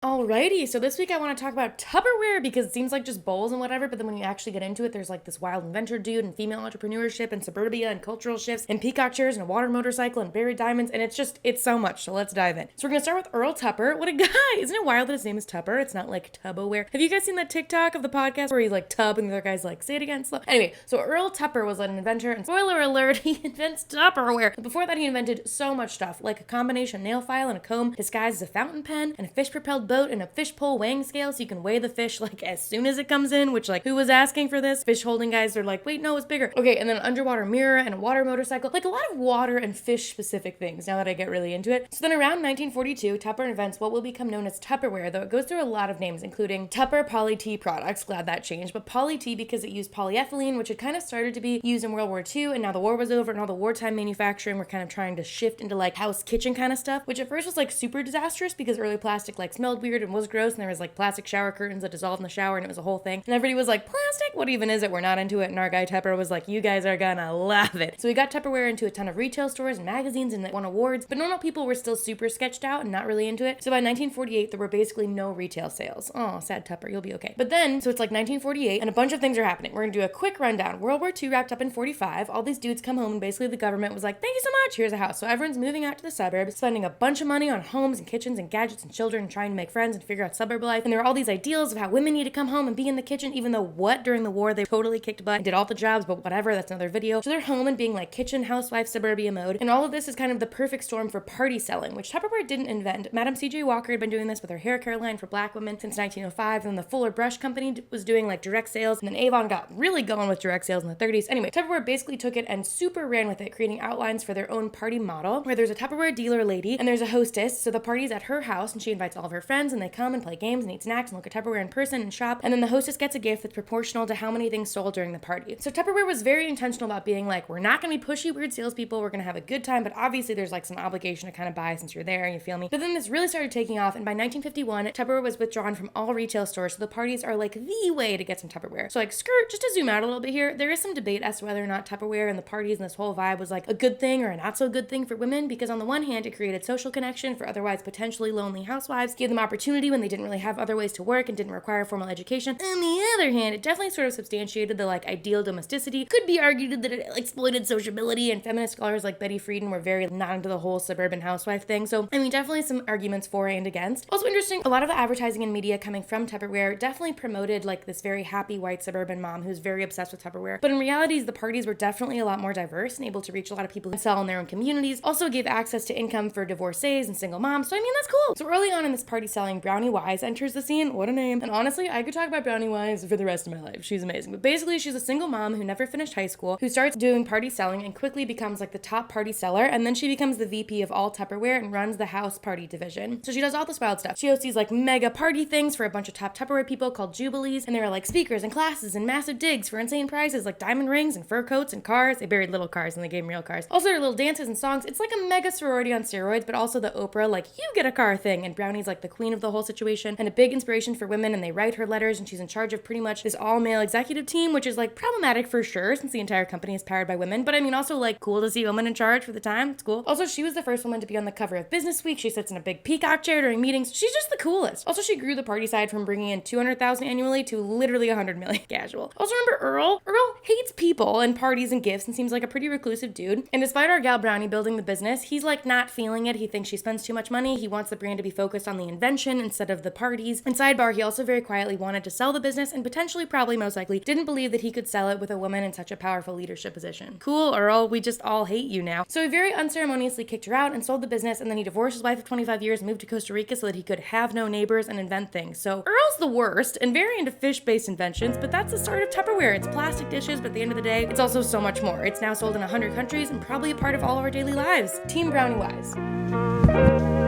Alrighty, so this week I want to talk about Tupperware because it seems like just bowls and whatever, but then when you actually get into it, there's like this wild inventor dude and female entrepreneurship and suburbia and cultural shifts and peacock chairs and a water motorcycle and buried diamonds, and it's so much, so let's dive in. So we're gonna start with Earl Tupper. What a guy! Isn't it wild that his name is Tupper? It's not like Tupperware. Have you guys seen that TikTok of the podcast where he's like tub and the other guy's like, say it again slow? Anyway, so Earl Tupper was an inventor, and spoiler alert, he invents Tupperware. But before that, he invented so much stuff, like a combination nail file and a comb disguised as a fountain pen and a fish-propelled boat and a fish pole weighing scale so you can weigh the fish like as soon as it comes in, which like who was asking for this? Fish holding guys are like, wait, no, it's bigger. Okay, and then an underwater mirror and a water motorcycle, like a lot of water and fish specific things now that I get really into it. So then around 1942, Tupper invents what will become known as Tupperware, though it goes through a lot of names, including Tupper Poly Tea products, glad that changed, but Poly Tea because it used polyethylene, which had kind of started to be used in World War II, and now the war was over and all the wartime manufacturing were kind of trying to shift into like house kitchen kind of stuff, which at first was like super disastrous because early plastic like smelled weird and was gross, and there was like plastic shower curtains that dissolved in the shower, and it was a whole thing. And everybody was like, plastic? What even is it? We're not into it. And our guy Tupper was like, you guys are gonna love it. So we got Tupperware into a ton of retail stores and magazines, and it won awards, but normal people were still super sketched out and not really into it. So by 1948, there were basically no retail sales. Oh, sad Tupper, you'll be okay. But then, so it's like 1948, and a bunch of things are happening. We're gonna do a quick rundown. World War II wrapped up in 45. All these dudes come home, and basically the government was like, thank you so much, here's a house. So everyone's moving out to the suburbs, spending a bunch of money on homes and kitchens and gadgets and children and trying to make friends and figure out suburb life. And there are all these ideals of how women need to come home and be in the kitchen, even though during the war they totally kicked butt and did all the jobs, but whatever, that's another video. So they're home and being like kitchen, housewife, suburbia mode. And all of this is kind of the perfect storm for party selling, which Tupperware didn't invent. Madam C.J. Walker had been doing this with her hair care line for black women since 1905, and the Fuller Brush Company was doing like direct sales, and then Avon got really going with direct sales in the 30s. Anyway, Tupperware basically took it and super ran with it, creating outlines for their own party model, where there's a Tupperware dealer lady and there's a hostess. So the party's at her house and she invites all of her friends, and they come and play games and eat snacks and look at Tupperware in person and shop, and then the hostess gets a gift that's proportional to how many things sold during the party. So Tupperware was very intentional about being like, we're not gonna be pushy, weird salespeople, we're gonna have a good time, but obviously there's like some obligation to kind of buy since you're there, you feel me? But then this really started taking off, and by 1951, Tupperware was withdrawn from all retail stores, so the parties are like the way to get some Tupperware. So like, just to zoom out a little bit here, there is some debate as to whether or not Tupperware and the parties and this whole vibe was like a good thing or a not so good thing for women, because on the one hand, it created social connection for otherwise potentially lonely housewives, gave them opportunity when they didn't really have other ways to work and didn't require formal education. On the other hand, it definitely sort of substantiated the like ideal domesticity. Could be argued that it exploited sociability, and feminist scholars like Betty Friedan were very not into the whole suburban housewife thing. So, I mean, definitely some arguments for and against. Also interesting, a lot of the advertising and media coming from Tupperware definitely promoted like this very happy white suburban mom who's very obsessed with Tupperware. But in reality, the parties were definitely a lot more diverse and able to reach a lot of people and sell in their own communities. Also gave access to income for divorcees and single moms. So, I mean, that's cool. So early on in this party selling, Brownie Wise enters the scene. What a name. And honestly, I could talk about Brownie Wise for the rest of my life. She's amazing. But basically, she's a single mom who never finished high school, who starts doing party selling and quickly becomes like the top party seller. And then she becomes the VP of all Tupperware and runs the house party division. So she does all this wild stuff. She hosts these like mega party things for a bunch of top Tupperware people called Jubilees. And there are like speakers and classes and massive digs for insane prizes like diamond rings and fur coats and cars. They buried little cars and they gave them real cars. Also, there are little dances and songs. It's like a mega sorority on steroids, but also the Oprah, like, you get a car thing. And Brownie's like the queen of the whole situation and a big inspiration for women, and they write her letters, and she's in charge of pretty much this all-male executive team, which is like problematic for sure since the entire company is powered by women, but I mean also like cool to see women in charge for the time. It's cool. Also, she was the first woman to be on the cover of Business Week. She sits in a big peacock chair during meetings. She's just the coolest. Also, she grew the party side from bringing in 200,000 annually to literally 100 million casual. Also, remember Earl? Earl hates people and parties and gifts and seems like a pretty reclusive dude. And despite our gal Brownie building the business, he's like not feeling it. He thinks she spends too much money. He wants the brand to be focused on the invention instead of the parties. And sidebar, he also very quietly wanted to sell the business and potentially, probably most likely, didn't believe that he could sell it with a woman in such a powerful leadership position. Cool, Earl, we just all hate you now. So he very unceremoniously kicked her out and sold the business, and then he divorced his wife of 25 years and moved to Costa Rica so that he could have no neighbors and invent things. So Earl's the worst and very into fish-based inventions, but that's the start of Tupperware. It's plastic dishes, but at the end of the day, it's also so much more. It's now sold in 100 countries and probably a part of all of our daily lives. Team Brownie Wise.